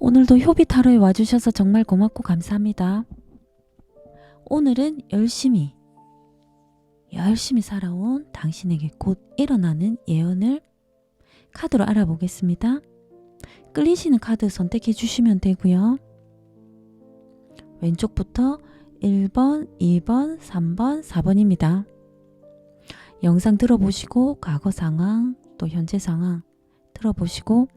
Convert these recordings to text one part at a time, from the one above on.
오늘도 효비 타로에 와주셔서 정말 고맙고 감사합니다. 오늘은 열심히 살아온 당신에게 곧 일어나는 예언을 카드로 알아보겠습니다. 끌리시는 카드 선택해 주시면 되고요. 왼쪽부터 1번, 2번, 3번, 4번입니다. 영상 들어보시고 과거 상황, 또 현재 상황 들어보시고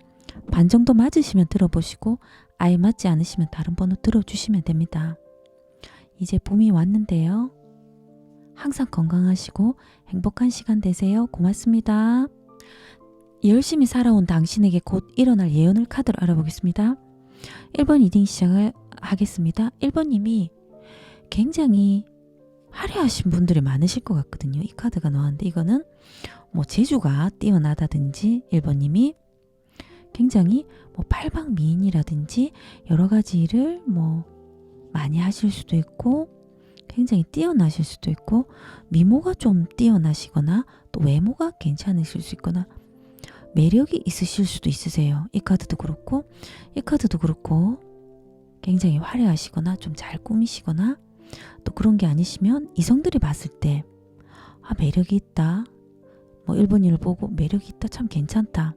반 정도 맞으시면 들어보시고 아예 맞지 않으시면 다른 번호 들어주시면 됩니다. 이제 봄이 왔는데요. 항상 건강하시고 행복한 시간 되세요. 고맙습니다. 열심히 살아온 당신에게 곧 일어날 예언을 카드로 알아보겠습니다. 1번 리딩 시작을 하겠습니다. 1번님이 굉장히 화려하신 분들이 많으실 것 같거든요. 이 카드가 나왔는데 이거는 뭐 재주가 뛰어나다든지 1번님이 굉장히 뭐 팔방미인이라든지 여러 가지 일을 뭐 많이 하실 수도 있고 굉장히 뛰어나실 수도 있고 미모가 좀 뛰어나시거나 또 외모가 괜찮으실 수 있거나 매력이 있으실 수도 있으세요. 이 카드도 그렇고 이 카드도 그렇고 굉장히 화려하시거나 좀 잘 꾸미시거나 또 그런 게 아니시면 이성들이 봤을 때 매력이 있다. 뭐 1번님을 보고 매력이 있다. 참 괜찮다.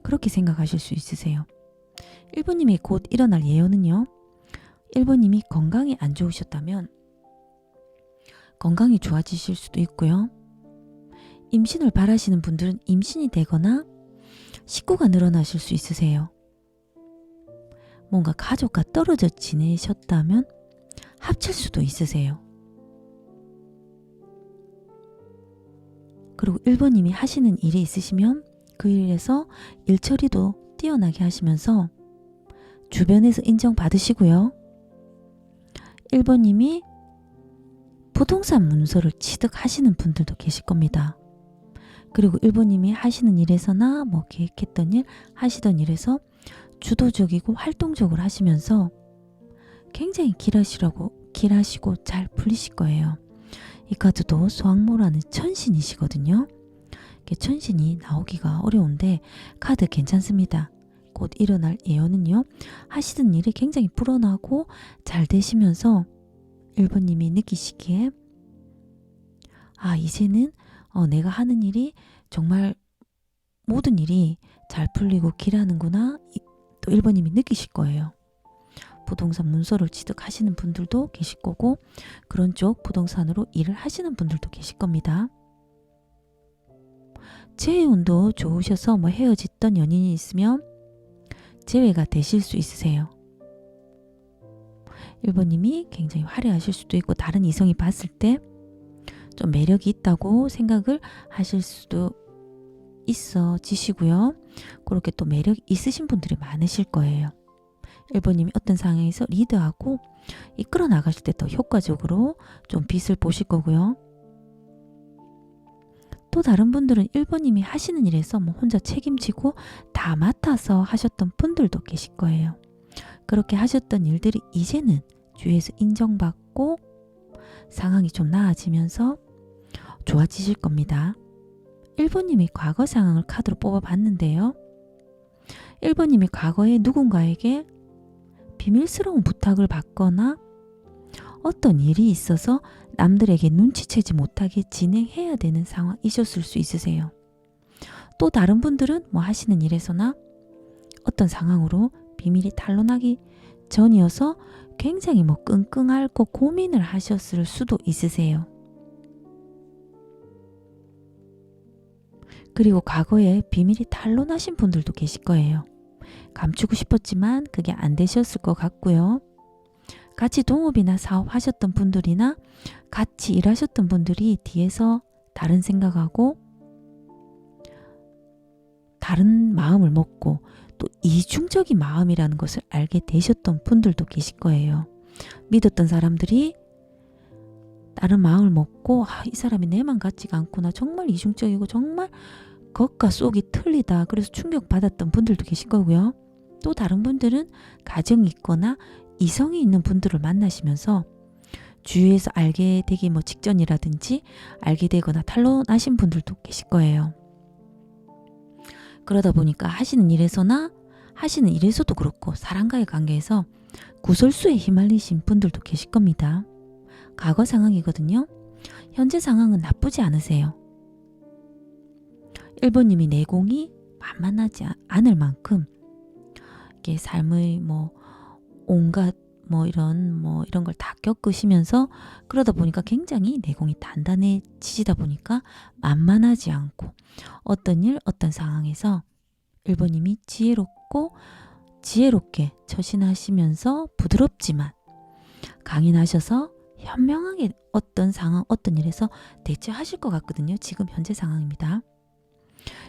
그렇게 생각하실 수 있으세요. 1번님이 곧 일어날 예언은요. 1번님이 건강이 안 좋으셨다면 건강이 좋아지실 수도 있고요. 임신을 바라시는 분들은 임신이 되거나 식구가 늘어나실 수 있으세요. 뭔가 가족과 떨어져 지내셨다면 합칠 수도 있으세요. 그리고 1번님이 하시는 일이 있으시면 그 일에서 일 처리도 뛰어나게 하시면서 주변에서 인정받으시고요. 1번님이 부동산 문서를 취득하시는 분들도 계실 겁니다. 그리고 1번님이 하시는 일에서나 뭐 계획했던 일, 하시던 일에서 주도적이고 활동적으로 하시면서 굉장히 길하시고 잘 풀리실 거예요. 이 카드도 소학모라는 천신이시거든요. 천신이 나오기가 어려운데 카드 괜찮습니다. 곧 일어날 예언은요. 하시던 일이 굉장히 불어나고 잘 되시면서 1번님이 느끼시기에 이제는 내가 하는 일이 정말 모든 일이 잘 풀리고 길하는구나. 또 1번님이 느끼실 거예요. 부동산 문서를 취득하시는 분들도 계실 거고 그런 쪽 부동산으로 일을 하시는 분들도 계실 겁니다. 재혼도 좋으셔서 뭐 헤어졌던 연인이 있으면 재회가 되실 수 있으세요. 1번님이 굉장히 화려하실 수도 있고 다른 이성이 봤을 때 좀 매력이 있다고 생각을 하실 수도 있어지시고요. 그렇게 또 매력 있으신 분들이 많으실 거예요. 1번님이 어떤 상황에서 리드하고 이끌어 나가실 때 더 효과적으로 좀 빛을 보실 거고요. 또 다른 분들은 1번님이 하시는 일에서 뭐 혼자 책임지고 다 맡아서 하셨던 분들도 계실 거예요. 그렇게 하셨던 일들이 이제는 주위에서 인정받고 상황이 좀 나아지면서 좋아지실 겁니다. 1번님이 과거 상황을 카드로 뽑아봤는데요. 1번님이 과거에 누군가에게 비밀스러운 부탁을 받거나 어떤 일이 있어서 남들에게 눈치채지 못하게 진행해야 되는 상황이셨을 수 있으세요. 또 다른 분들은 뭐 하시는 일에서나 어떤 상황으로 비밀이 탄로나기 전이어서 굉장히 뭐 끙끙 앓고 고민을 하셨을 수도 있으세요. 그리고 과거에 비밀이 탄로나신 분들도 계실 거예요. 감추고 싶었지만 그게 안 되셨을 것 같고요. 같이 동업이나 사업하셨던 분들이나 같이 일하셨던 분들이 뒤에서 다른 생각하고 다른 마음을 먹고 또 이중적인 마음이라는 것을 알게 되셨던 분들도 계실 거예요. 믿었던 사람들이 다른 마음을 먹고 이 사람이 내만 같지가 않구나. 정말 이중적이고 정말 겉과 속이 틀리다. 그래서 충격받았던 분들도 계실 거고요. 또 다른 분들은 가정이 있거나 이성이 있는 분들을 만나시면서 주위에서 알게 되기 뭐 직전이라든지 알게 되거나 탄로나신 분들도 계실 거예요. 그러다 보니까 하시는 일에서나 하시는 일에서도 그렇고 사람과의 관계에서 구설수에 휘말리신 분들도 계실 겁니다. 과거 상황이거든요. 현재 상황은 나쁘지 않으세요. 1번님이 내공이 만만하지 않을 만큼 이게 삶의 온갖 이런 걸 다 겪으시면서 그러다 보니까 굉장히 내공이 단단해지시다 보니까 만만하지 않고 어떤 일, 어떤 상황에서 1번님이 지혜롭게 처신하시면서 부드럽지만 강인하셔서 현명하게 어떤 상황, 어떤 일에서 대처하실 것 같거든요. 지금 현재 상황입니다.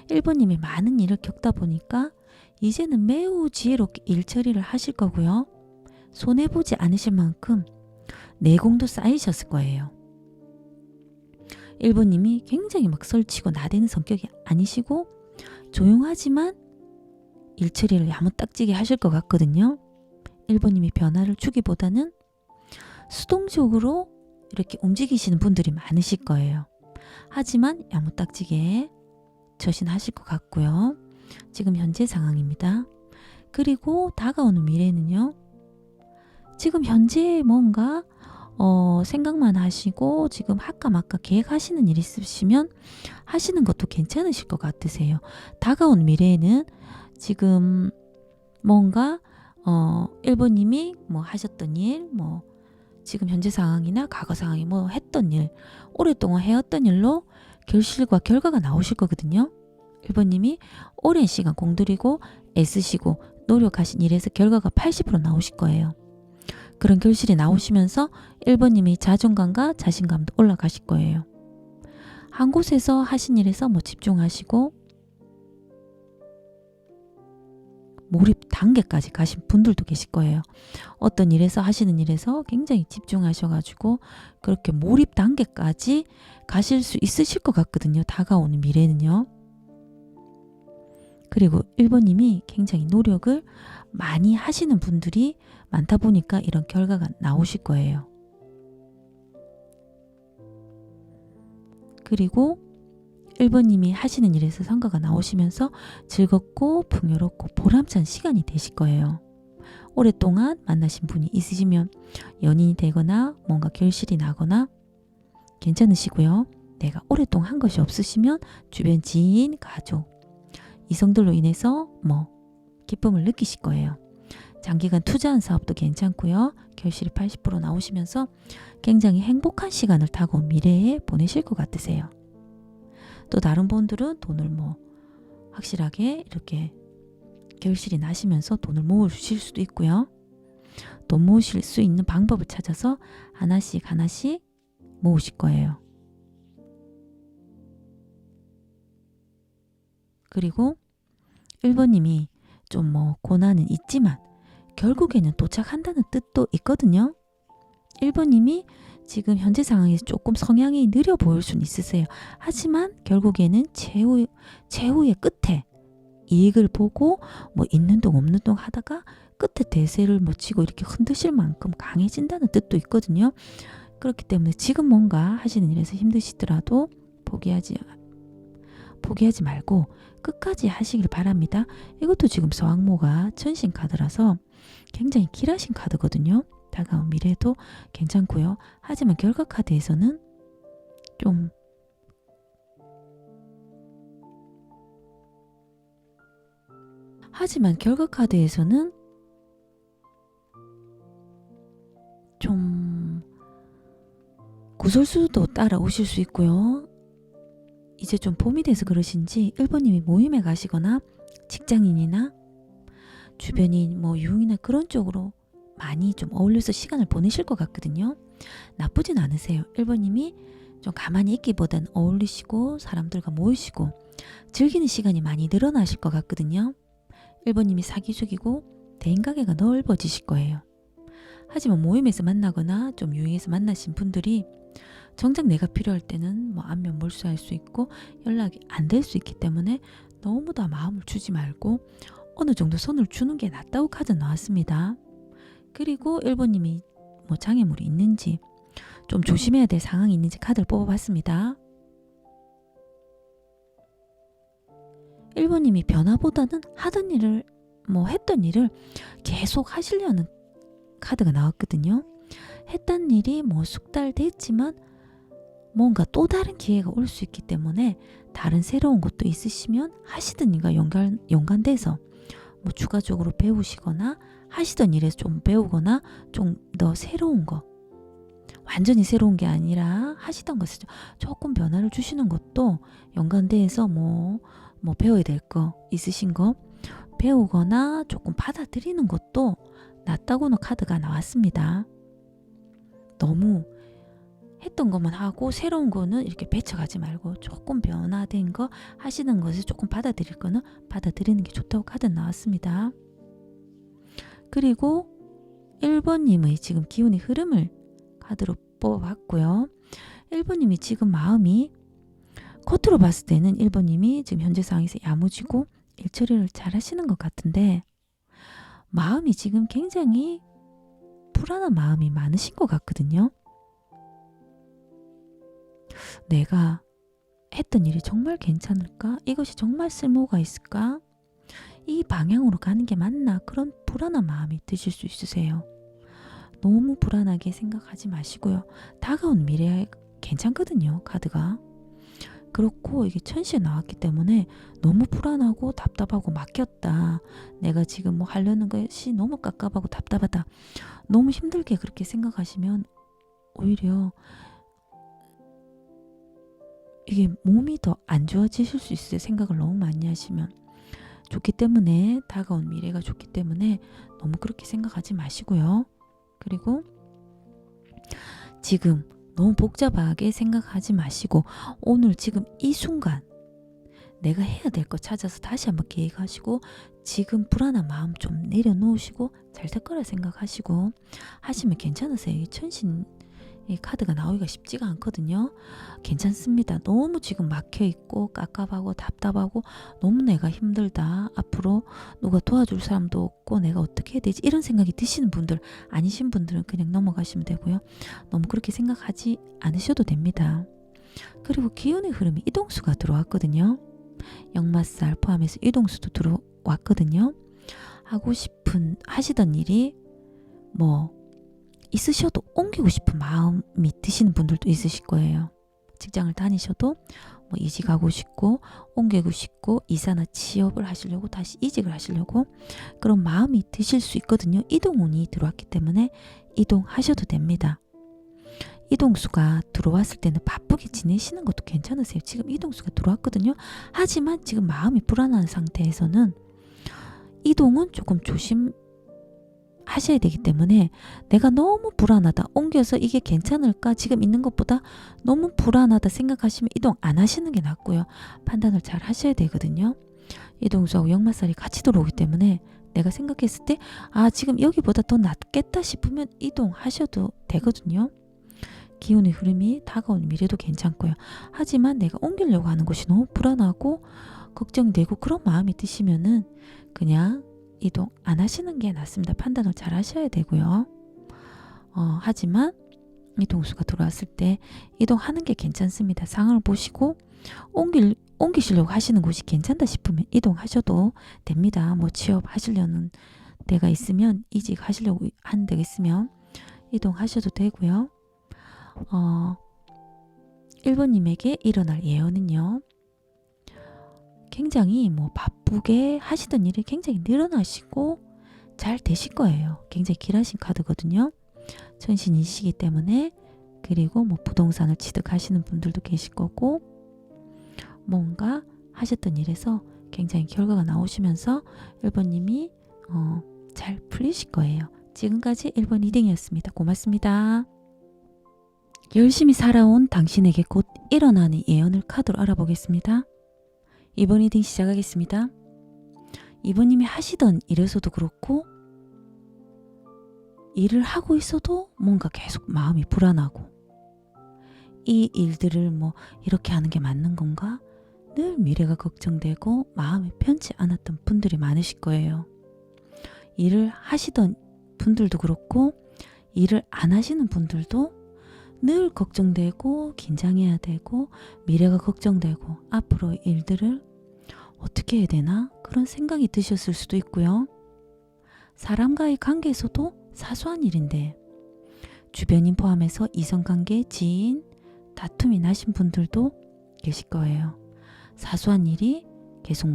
1번님이 많은 일을 겪다 보니까 이제는 매우 지혜롭게 일 처리를 하실 거고요. 손해보지 않으실 만큼 내공도 쌓이셨을 거예요. 1번님이 굉장히 막 설치고 나대는 성격이 아니시고 조용하지만 일 처리를 야무딱지게 하실 것 같거든요. 1번님이 변화를 주기보다는 수동적으로 이렇게 움직이시는 분들이 많으실 거예요. 하지만 야무딱지게 처신하실 것 같고요. 지금 현재 상황입니다. 그리고 다가오는 미래는요. 지금 현재 뭔가 생각만 하시고 지금 할까 말까 계획하시는 일 있으시면 하시는 것도 괜찮으실 것 같으세요. 다가온 미래에는 지금 뭔가 1번님이 하셨던 일, 지금 현재 상황이나 과거 상황이 했던 일, 오랫동안 해왔던 일로 결실과 결과가 나오실 거거든요. 1번님이 오랜 시간 공들이고 애쓰시고 노력하신 일에서 결과가 80% 나오실 거예요. 그런 결실이 나오시면서 1번님이 자존감과 자신감도 올라가실 거예요. 한 곳에서 하신 일에서 집중하시고 몰입 단계까지 가신 분들도 계실 거예요. 어떤 일에서 하시는 일에서 굉장히 집중하셔가지고 그렇게 몰입 단계까지 가실 수 있으실 것 같거든요. 다가오는 미래는요. 그리고 1번님이 굉장히 노력을 많이 하시는 분들이 많다 보니까 이런 결과가 나오실 거예요. 그리고 1번님이 하시는 일에서 성과가 나오시면서 즐겁고 풍요롭고 보람찬 시간이 되실 거예요. 오랫동안 만나신 분이 있으시면 연인이 되거나 뭔가 결실이 나거나 괜찮으시고요. 내가 오랫동안 한 것이 없으시면 주변 지인, 가족, 이성들로 인해서 기쁨을 느끼실 거예요. 장기간 투자한 사업도 괜찮고요. 결실이 80% 나오시면서 굉장히 행복한 시간을 다가온 미래에 보내실 것 같으세요. 또 다른 분들은 돈을 확실하게 이렇게 결실이 나시면서 돈을 모으실 수도 있고요. 돈 모으실 수 있는 방법을 찾아서 하나씩 모으실 거예요. 그리고 1번님이 좀 고난은 있지만 결국에는 도착한다는 뜻도 있거든요. 1번님이 지금 현재 상황에서 조금 성향이 느려 보일 수는 있으세요. 하지만 결국에는 최후의 끝에 이익을 보고 있는 동 없는 동 하다가 끝에 대세를 치고 이렇게 흔드실 만큼 강해진다는 뜻도 있거든요. 그렇기 때문에 지금 뭔가 하시는 일에서 힘드시더라도 포기하지 말고 끝까지 하시길 바랍니다. 이것도 지금 서왕모가 천신 카드라서 굉장히 길하신 카드거든요. 다가온 미래도 괜찮고요. 하지만 결과 카드에서는 좀 구설수도 따라오실 수 있고요. 이제 좀 봄이 돼서 그러신지 1번님이 모임에 가시거나 직장인이나 주변인 유흥이나 그런 쪽으로 많이 좀 어울려서 시간을 보내실 것 같거든요. 나쁘진 않으세요. 1번님이 좀 가만히 있기보단 어울리시고 사람들과 모이시고 즐기는 시간이 많이 늘어나실 것 같거든요. 1번님이 사기적이고 대인관계가 넓어지실 거예요. 하지만 모임에서 만나거나 좀 유행해서 만나신 분들이 정작 내가 필요할 때는 안면 몰수할 수 있고 연락이 안 될 수 있기 때문에 너무 다 마음을 주지 말고 어느 정도 선을 주는 게 낫다고 카드 나왔습니다. 그리고 1번님이 장애물이 있는지 좀 조심해야 될 상황이 있는지 카드를 뽑아봤습니다. 1번님이 변화보다는 하던 일을 뭐 했던 일을 계속 하시려는 카드가 나왔거든요. 했던 일이 뭐 숙달됐지만 뭔가 또 다른 기회가 올 수 있기 때문에 다른 새로운 것도 있으시면 하시던 일과 연관돼서 뭐 추가적으로 배우시거나 하시던 일에서 좀 배우거나 좀 더 새로운 거, 완전히 새로운 게 아니라 하시던 것에 조금 변화를 주시는 것도 연관돼서 뭐 배워야 될 거 있으신 거 배우거나 조금 받아들이는 것도 낫다고는 카드가 나왔습니다. 너무 했던 것만 하고 새로운 거는 이렇게 배쳐가지 말고 조금 변화된 거 하시는 것을 조금 받아들일 거는 받아들이는 게 좋다고 카드 나왔습니다. 그리고 1번님의 지금 기운의 흐름을 카드로 뽑아봤고요. 1번님이 지금 마음이 겉으로 봤을 때는 1번님이 지금 현재 상황에서 야무지고 일 처리를 잘 하시는 것 같은데 마음이 지금 굉장히 불안한 마음이 많으신 것 같거든요. 내가 했던 일이 정말 괜찮을까? 이것이 정말 쓸모가 있을까? 이 방향으로 가는 게 맞나? 그런 불안한 마음이 드실 수 있으세요. 너무 불안하게 생각하지 마시고요. 다가온 미래 괜찮거든요. 카드가. 그렇고 이게 천시에 나왔기 때문에 너무 불안하고 답답하고 막혔다. 내가 지금 뭐 하려는 것이 너무 깝깝하고 답답하다. 너무 힘들게 그렇게 생각하시면 오히려 이게 몸이 더 안 좋아지실 수 있어요. 생각을 너무 많이 하시면. 좋기 때문에 다가온 미래가 좋기 때문에 너무 그렇게 생각하지 마시고요. 그리고 지금 너무 복잡하게 생각하지 마시고 오늘 지금 이 순간 내가 해야 될 거 찾아서 다시 한번 계획하시고 지금 불안한 마음 좀 내려놓으시고 잘 될 거라 생각하시고 하시면 괜찮으세요. 이 천신 이 카드가 나오기가 쉽지가 않거든요. 괜찮습니다. 너무 지금 막혀있고 깝깝하고 답답하고 너무 내가 힘들다. 앞으로 누가 도와줄 사람도 없고 내가 어떻게 해야 되지? 이런 생각이 드시는 분들 아니신 분들은 그냥 넘어가시면 되고요. 너무 그렇게 생각하지 않으셔도 됩니다. 그리고 기운의 흐름이 이동수가 들어왔거든요. 역마살 포함해서 이동수도 들어왔거든요. 하고 싶은 하시던 일이 뭐 있으셔도 옮기고 싶은 마음이 드시는 분들도 있으실 거예요. 직장을 다니셔도 뭐 이직하고 싶고 옮기고 싶고 이사나 취업을 하시려고 다시 이직을 하시려고 그런 마음이 드실 수 있거든요. 이동운이 들어왔기 때문에 이동하셔도 됩니다. 이동수가 들어왔을 때는 바쁘게 지내시는 것도 괜찮으세요. 지금 이동수가 들어왔거든요. 하지만 지금 마음이 불안한 상태에서는 이동은 조금 조심하셔야 되기 때문에 내가 너무 불안하다. 옮겨서 이게 괜찮을까? 지금 있는 것보다 너무 불안하다 생각하시면 이동 안 하시는 게 낫고요. 판단을 잘 하셔야 되거든요. 이동수하고 역마살이 같이 들어오기 때문에 내가 생각했을 때 지금 여기보다 더 낫겠다 싶으면 이동하셔도 되거든요. 기운의 흐름이 다가온 미래도 괜찮고요. 하지만 내가 옮기려고 하는 것이 너무 불안하고 걱정되고 그런 마음이 드시면은 그냥 이동 안 하시는 게 낫습니다. 판단을 잘 하셔야 되고요. 하지만 이동수가 들어왔을 때 이동하는 게 괜찮습니다. 상황을 보시고 옮기시려고 하시는 곳이 괜찮다 싶으면 이동하셔도 됩니다. 뭐 취업하시려는 데가 있으면 이직하시려고 하는 데가 있으면 이동하셔도 되고요. 1번님에게 일어날 예언은요. 굉장히 뭐 바쁘게 하시던 일이 굉장히 늘어나시고 잘 되실 거예요. 굉장히 길하신 카드거든요. 천신이시기 때문에. 그리고 뭐 부동산을 취득하시는 분들도 계실 거고 뭔가 하셨던 일에서 굉장히 결과가 나오시면서 1번님이 잘 풀리실 거예요. 지금까지 1번 리딩이었습니다. 고맙습니다. 열심히 살아온 당신에게 곧 일어나는 예언을 카드로 알아보겠습니다. 2번 리딩 시작하겠습니다. 2번님이 하시던 일에서도 그렇고 일을 하고 있어도 뭔가 계속 마음이 불안하고 이 일들을 뭐 이렇게 하는 게 맞는 건가? 늘 미래가 걱정되고 마음이 편치 않았던 분들이 많으실 거예요. 일을 하시던 분들도 그렇고 일을 안 하시는 분들도 늘 걱정되고 긴장해야 되고 미래가 걱정되고 앞으로 일들을 어떻게 해야 되나 그런 생각이 드셨을 수도 있고요. 사람과의 관계에서도 사소한 일인데 주변인 포함해서 이성관계, 지인, 다툼이 나신 분들도 계실 거예요. 사소한 일이 계속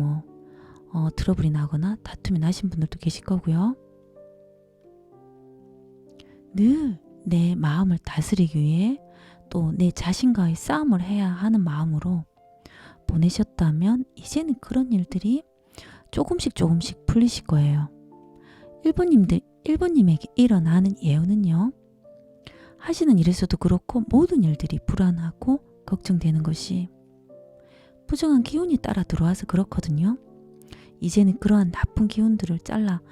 트러블이 나거나 다툼이 나신 분들도 계실 거고요. 늘 내 마음을 다스리기 위해 또 내 자신과의 싸움을 해야 하는 마음으로 보내셨다면 이제는 그런 일들이 조금씩 풀리실 거예요. 1번님에게 일어나는 예언은요. 하시는 일에서도 그렇고 모든 일들이 불안하고 걱정되는 것이 부정한 기운이 따라 들어와서 그렇거든요. 이제는 그러한 나쁜 기운들을 잘라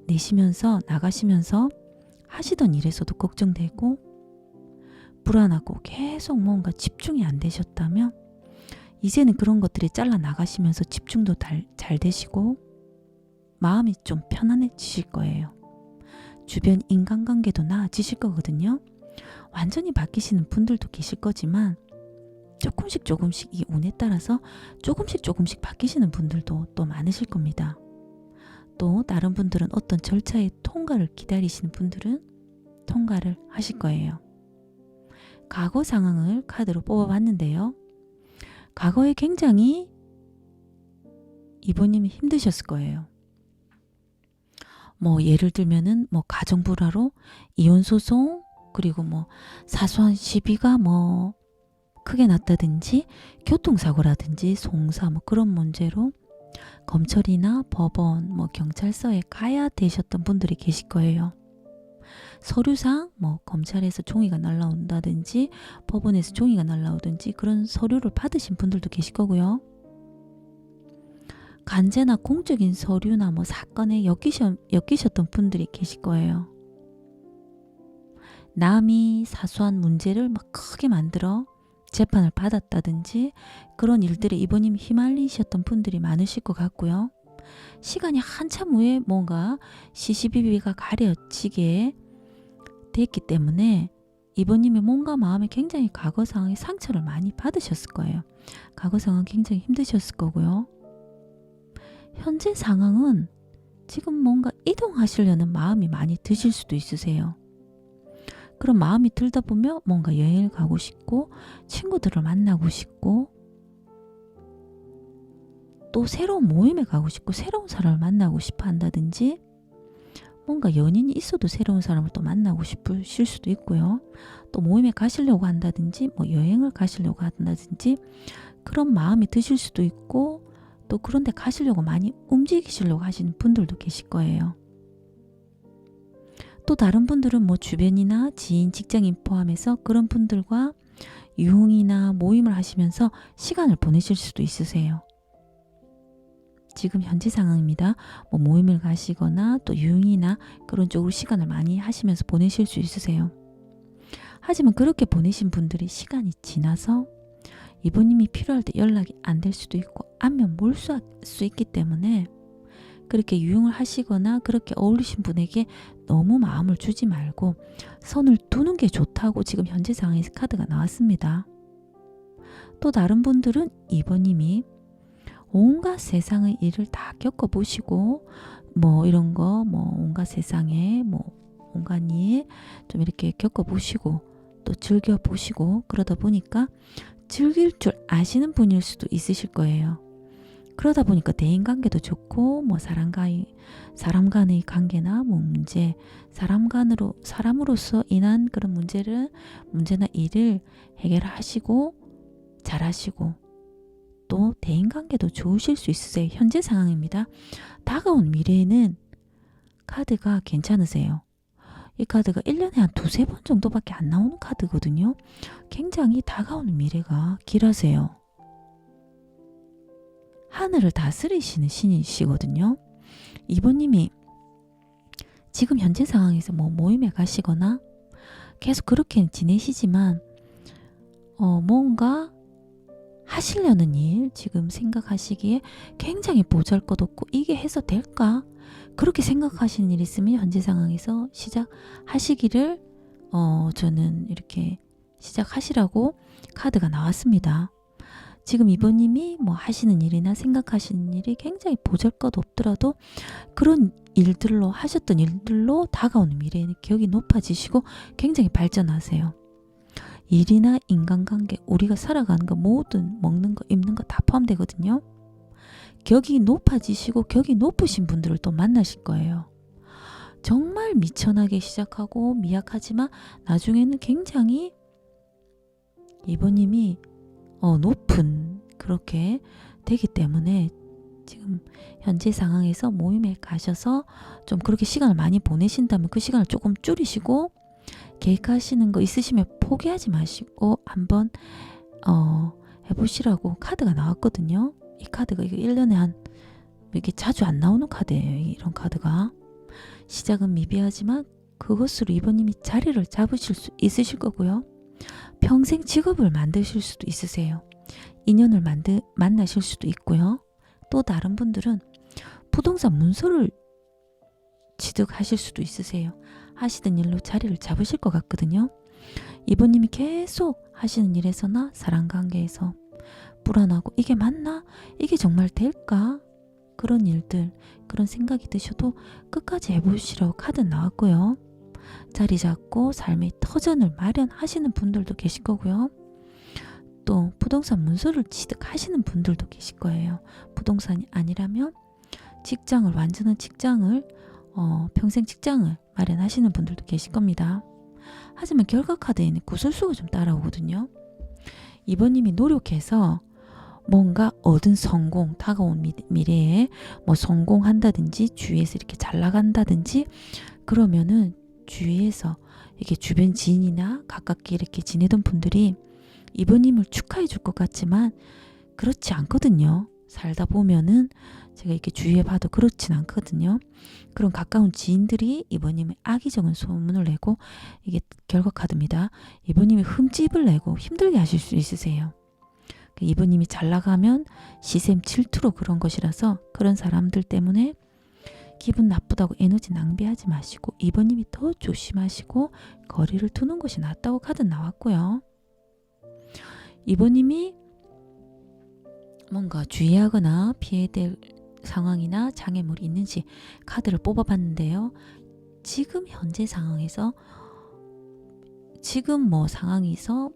내시면서 나가시면서 하시던 일에서도 걱정되고 불안하고 계속 뭔가 집중이 안 되셨다면 이제는 그런 것들이 잘라 나가시면서 집중도 잘 되시고 마음이 좀 편안해지실 거예요. 주변 인간관계도 나아지실 거거든요. 완전히 바뀌시는 분들도 계실 거지만 조금씩 이 운에 따라서 조금씩 바뀌시는 분들도 또 많으실 겁니다. 또 다른 분들은 어떤 절차의 통과를 기다리시는 분들은 통과를 하실 거예요. 과거 상황을 카드로 뽑아봤는데요. 과거에 굉장히 이번님이 힘드셨을 거예요. 예를 들면은 가정 불화로 이혼 소송 그리고 사소한 시비가 크게 났다든지 교통사고라든지 송사 그런 문제로 검찰이나 법원 경찰서에 가야 되셨던 분들이 계실 거예요. 서류상 검찰에서 종이가 날라온다든지 법원에서 종이가 날라오든지 그런 서류를 받으신 분들도 계실 거고요. 간제나 공적인 서류나 사건에 엮이셨던 분들이 계실 거예요. 남이 사소한 문제를 크게 만들어 재판을 받았다든지 그런 일들에 이번님 휘말리셨던 분들이 많으실 것 같고요. 시간이 한참 후에 뭔가 시시비비가 가려지게 됐기 때문에 이번님이 뭔가 마음에 굉장히 과거 상황에 상처를 많이 받으셨을 거예요. 과거 상황 굉장히 힘드셨을 거고요. 현재 상황은 지금 뭔가 이동하시려는 마음이 많이 드실 수도 있으세요. 그런 마음이 들다 보면 뭔가 여행을 가고 싶고 친구들을 만나고 싶고 또 새로운 모임에 가고 싶고 새로운 사람을 만나고 싶어 한다든지 뭔가 연인이 있어도 새로운 사람을 또 만나고 싶으실 수도 있고요. 또 모임에 가시려고 한다든지 여행을 가시려고 한다든지 그런 마음이 드실 수도 있고 또 그런 데 가시려고 많이 움직이시려고 하시는 분들도 계실 거예요. 또 다른 분들은 주변이나 지인, 직장인 포함해서 그런 분들과 유흥이나 모임을 하시면서 시간을 보내실 수도 있으세요. 지금 현재 상황입니다. 모임을 가시거나 또 유흥이나 그런 쪽으로 시간을 많이 하시면서 보내실 수 있으세요. 하지만 그렇게 보내신 분들이 시간이 지나서 이번님이 필요할 때 연락이 안 될 수도 있고 안면 몰수할 수 있기 때문에 그렇게 유흥을 하시거나 그렇게 어울리신 분에게 너무 마음을 주지 말고 선을 두는 게 좋다고 지금 현재 상황에서 카드가 나왔습니다. 또 다른 분들은 이번님이 온갖 세상의 일을 다 겪어보시고 이런 거 온갖 세상에 온갖 일 좀 이렇게 겪어보시고 또 즐겨보시고 그러다 보니까 즐길 줄 아시는 분일 수도 있으실 거예요. 그러다 보니까 대인관계도 좋고 사람 간의 관계나 문제 사람으로서 인한 그런 문제나 일을 해결하시고 잘하시고 또 대인관계도 좋으실 수 있으세요. 현재 상황입니다. 다가온 미래에는 카드가 괜찮으세요. 이 카드가 1년에 한 두세 번 정도밖에 안 나오는 카드거든요. 굉장히 다가오는 미래가 길하세요. 하늘을 다스리시는 신이시거든요. 이번님이 지금 현재 상황에서 모임에 가시거나 계속 그렇게 지내시지만 뭔가 하시려는 일 지금 생각하시기에 굉장히 보잘것없고 이게 해서 될까? 그렇게 생각하시는 일 있으면 현재 상황에서 시작하시기를 저는 이렇게 시작하시라고 카드가 나왔습니다. 지금 이번님이 뭐 하시는 일이나 생각하시는 일이 굉장히 보잘것없더라도 그런 일들로 하셨던 일들로 다가오는 미래에는 격이 높아지시고 굉장히 발전하세요. 일이나 인간관계, 우리가 살아가는 거 모든 먹는 거, 입는 거 다 포함되거든요. 격이 높아지시고 격이 높으신 분들을 또 만나실 거예요. 정말 미천하게 시작하고 미약하지만 나중에는 굉장히 이번님이 높은 그렇게 되기 때문에 지금 현재 상황에서 모임에 가셔서 좀 그렇게 시간을 많이 보내신다면 그 시간을 조금 줄이시고 계획하시는 거 있으시면 포기하지 마시고 한번 해보시라고 카드가 나왔거든요. 이 카드가 이거 1년에 한 이게 자주 안 나오는 카드예요. 이런 카드가. 시작은 미비하지만 그것으로 이번님이 자리를 잡으실 수 있으실 거고요. 평생 직업을 만드실 수도 있으세요. 인연을 만나실 수도 있고요. 또 다른 분들은 부동산 문서를 취득하실 수도 있으세요. 하시던 일로 자리를 잡으실 것 같거든요. 이번님이 계속 하시는 일에서나 사랑관계에서 불안하고 이게 맞나? 이게 정말 될까? 그런 일들, 그런 생각이 드셔도 끝까지 해보시라고 카드 나왔고요. 자리 잡고 삶의 터전을 마련하시는 분들도 계실 거고요. 또 부동산 문서를 취득하시는 분들도 계실 거예요. 부동산이 아니라면 직장을, 완전한 직장을, 평생 직장을 마련하시는 분들도 계실 겁니다. 하지만 결과 카드에는 구설수가 좀 따라오거든요. 이번님이 노력해서 뭔가 얻은 성공, 다가온 미래에 뭐 성공한다든지 주위에서 이렇게 잘 나간다든지 그러면은 주위에서 이게 주변 지인이나 가깝게 이렇게 지내던 분들이 이번님을 축하해 줄 것 같지만 그렇지 않거든요. 살다 보면은 제가 이렇게 주위에 봐도 그렇진 않거든요. 그런 가까운 지인들이 이번님의 악의적인 소문을 내고 이게 결과 카드입니다. 이번님이 흠집을 내고 힘들게 하실 수 있으세요. 이번님이 잘 나가면 시샘 질투로 그런 것이라서 그런 사람들 때문에 기분 나쁘다고 에너지 낭비하지 마시고 이번님이 더 조심하시고 거리를 두는 것이 낫다고 카드 나왔고요. 이번님이 뭔가 주의하거나 피해야 될 상황이나 장애물이 있는지 카드를 뽑아봤는데요. 지금 현재 상황에서 지금 뭐 상황에서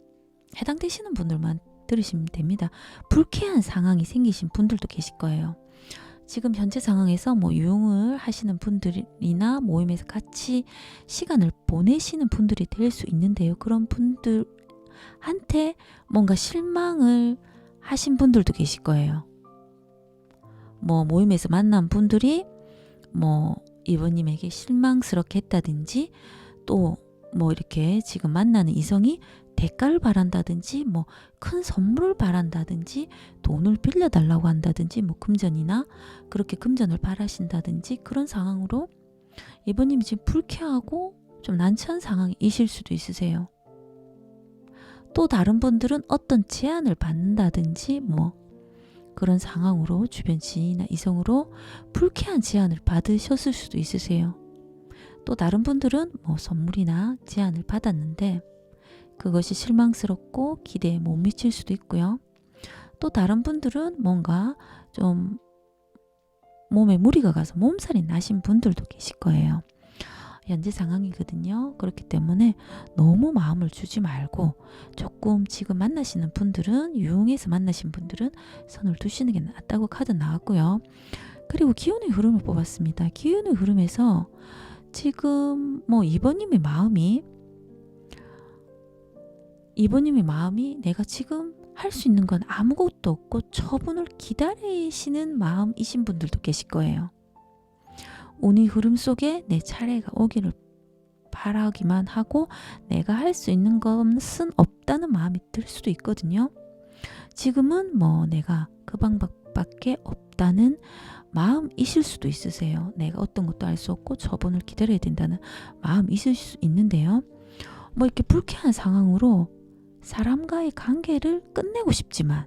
해당되시는 분들만 들으시면 됩니다. 불쾌한 상황이 생기신 분들도 계실 거예요. 지금 현재 상황에서 뭐 유흥을 하시는 분들이나 모임에서 같이 시간을 보내시는 분들이 될 수 있는데요. 그런 분들한테 뭔가 실망을 하신 분들도 계실 거예요. 뭐 모임에서 만난 분들이 뭐 이번님에게 실망스럽게 했다든지 또 뭐 이렇게 지금 만나는 이성이 대가를 바란다든지 뭐 큰 선물을 바란다든지 돈을 빌려달라고 한다든지 뭐 금전이나 그렇게 금전을 바라신다든지 그런 상황으로 이번님이 지금 불쾌하고 좀 난처한 상황이실 수도 있으세요. 또 다른 분들은 어떤 제안을 받는다든지 뭐 그런 상황으로 주변 지인이나 이성으로 불쾌한 제안을 받으셨을 수도 있으세요. 또 다른 분들은 뭐 선물이나 제안을 받았는데 그것이 실망스럽고 기대에 못 미칠 수도 있고요. 또 다른 분들은 뭔가 좀 몸에 무리가 가서 몸살이 나신 분들도 계실 거예요. 현재 상황이거든요. 그렇기 때문에 너무 마음을 주지 말고 조금 지금 만나시는 분들은 유흥에서 만나신 분들은 선을 두시는 게 낫다고 카드 나왔고요. 그리고 기운의 흐름을 뽑았습니다. 기운의 흐름에서 지금 뭐 이번님의 마음이 내가 지금 할 수 있는 건 아무것도 없고 처분을 기다리시는 마음이신 분들도 계실 거예요. 운의 흐름 속에 내 차례가 오기를 바라기만 하고 내가 할 수 있는 것은 없다는 마음이 들 수도 있거든요. 지금은 뭐 내가 그 방법밖에 없다는 마음이실 수도 있으세요. 내가 어떤 것도 알 수 없고 처분을 기다려야 된다는 마음 있을 수 있는데요. 뭐 이렇게 불쾌한 상황으로 사람과의 관계를 끝내고 싶지만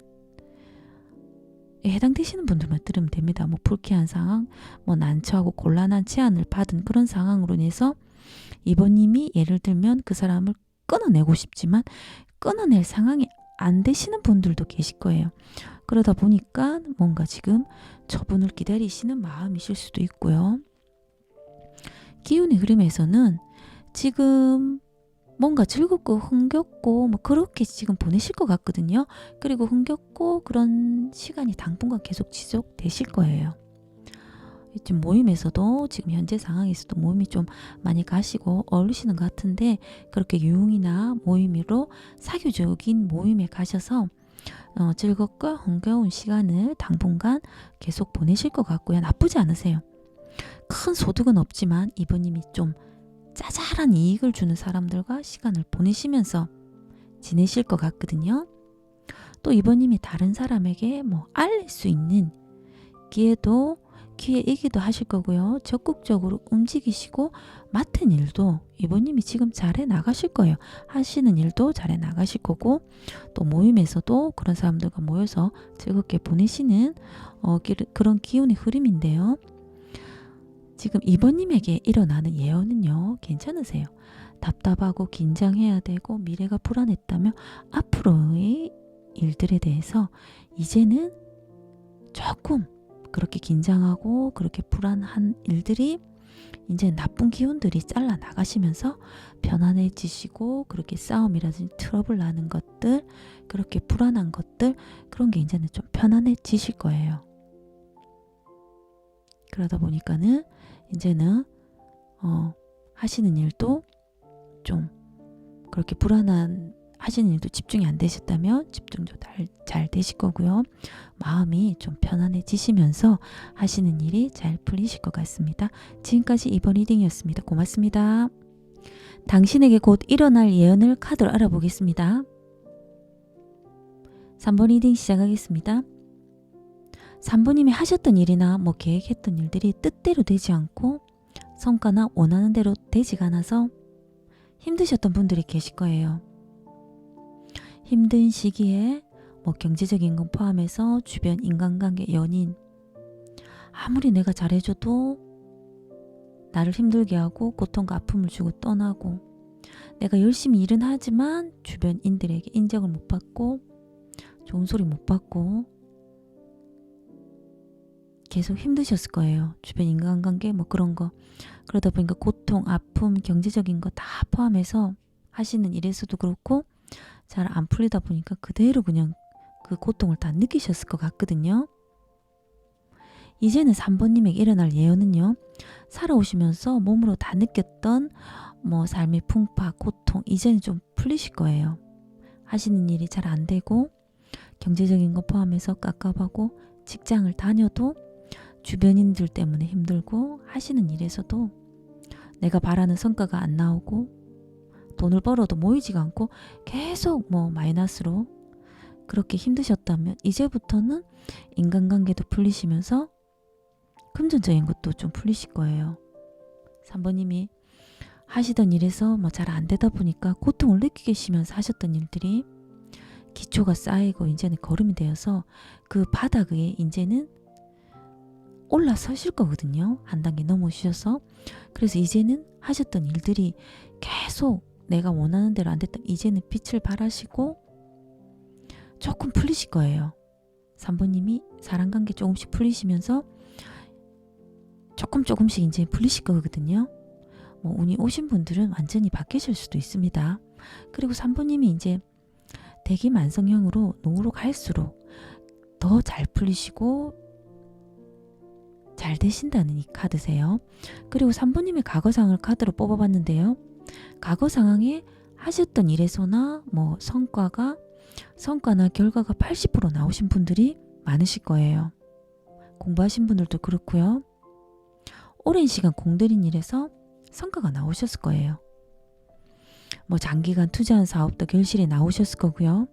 해당되시는 분들만 들으면 됩니다. 뭐 불쾌한 상황, 뭐 난처하고 곤란한 제안을 받은 그런 상황으로 인해서 이번님이 예를 들면 그 사람을 끊어내고 싶지만 끊어낼 상황이 안 되시는 분들도 계실 거예요. 그러다 보니까 뭔가 지금 저분을 기다리시는 마음이실 수도 있고요. 기운의 흐름에서는 지금 뭔가 즐겁고 흥겹고 뭐 그렇게 지금 보내실 것 같거든요. 그리고 흥겹고 그런 시간이 당분간 계속 지속되실 거예요. 지금 모임에서도 지금 현재 상황에서도 모임이 좀 많이 가시고 어울리시는 것 같은데 그렇게 유흥이나 모임으로 사교적인 모임에 가셔서 즐겁고 흥겨운 시간을 당분간 계속 보내실 것 같고요. 나쁘지 않으세요. 큰 소득은 없지만 이번님이 좀 짜잘한 이익을 주는 사람들과 시간을 보내시면서 지내실 것 같거든요. 또 이번님이 다른 사람에게 뭐 알릴 수 있는 기회이기도 하실 거고요. 적극적으로 움직이시고 맡은 일도 이번님이 지금 잘해 나가실 거예요. 하시는 일도 잘해 나가실 거고 또 모임에서도 그런 사람들과 모여서 즐겁게 보내시는 그런 기운의 흐름인데요. 지금 이번님에게 일어나는 예언은요. 괜찮으세요. 답답하고 긴장해야 되고 미래가 불안했다며 앞으로의 일들에 대해서 이제는 조금 그렇게 긴장하고 그렇게 불안한 일들이 이제 나쁜 기운들이 잘라 나가시면서 편안해지시고 그렇게 싸움이라든지 트러블 나는 것들 그렇게 불안한 것들 그런 게 이제는 좀 편안해지실 거예요. 그러다 보니까는 이제는 하시는 일도 좀 그렇게 불안한 하시는 일도 집중이 안 되셨다면 집중도 잘 되실 거고요. 마음이 좀 편안해지시면서 하시는 일이 잘 풀리실 것 같습니다. 지금까지 이번 리딩이었습니다. 고맙습니다. 당신에게 곧 일어날 예언을 카드로 알아보겠습니다. 3번 리딩 시작하겠습니다. 3번님이 하셨던 일이나 뭐 계획했던 일들이 뜻대로 되지 않고 성과나 원하는 대로 되지가 않아서 힘드셨던 분들이 계실 거예요. 힘든 시기에 뭐 경제적인 건 포함해서 주변 인간관계, 연인 아무리 내가 잘해줘도 나를 힘들게 하고 고통과 아픔을 주고 떠나고 내가 열심히 일은 하지만 주변인들에게 인정을 못 받고 좋은 소리 못 받고 계속 힘드셨을 거예요. 주변 인간관계 뭐 그런 거 그러다 보니까 고통, 아픔, 경제적인 거 다 포함해서 하시는 일에서도 그렇고 잘 안 풀리다 보니까 그대로 그냥 그 고통을 다 느끼셨을 것 같거든요. 이제는 3번님에게 일어날 예언은요. 살아오시면서 몸으로 다 느꼈던 뭐 삶의 풍파, 고통 이제는 좀 풀리실 거예요. 하시는 일이 잘 안 되고 경제적인 거 포함해서 깝깝하고 직장을 다녀도 주변인들 때문에 힘들고 하시는 일에서도 내가 바라는 성과가 안 나오고 돈을 벌어도 모이지가 않고 계속 뭐 마이너스로 그렇게 힘드셨다면 이제부터는 인간관계도 풀리시면서 금전적인 것도 좀 풀리실 거예요. 3번님이 하시던 일에서 뭐 잘 안 되다 보니까 고통을 느끼시면서 하셨던 일들이 기초가 쌓이고 이제는 걸음이 되어서 그 바닥 위에 이제는 올라서실 거거든요. 한 단계 넘어오셔서. 그래서 이제는 하셨던 일들이 계속 내가 원하는 대로 안 됐다. 이제는 빛을 발하시고 조금 풀리실 거예요. 3번님이 사랑관계 조금씩 풀리시면서 조금씩 이제 풀리실 거거든요. 뭐 운이 오신 분들은 완전히 바뀌실 수도 있습니다. 그리고 3번님이 이제 대기만성형으로 노후로 갈수록 더 잘 풀리시고 잘 되신다는 이 카드세요. 그리고 3번님의 과거 상황을 카드로 뽑아봤는데요. 과거 상황에 하셨던 일에서나 뭐 성과나 결과가 80% 나오신 분들이 많으실 거예요. 공부하신 분들도 그렇고요. 오랜 시간 공들인 일에서 성과가 나오셨을 거예요. 뭐 장기간 투자한 사업도 결실이 나오셨을 거고요.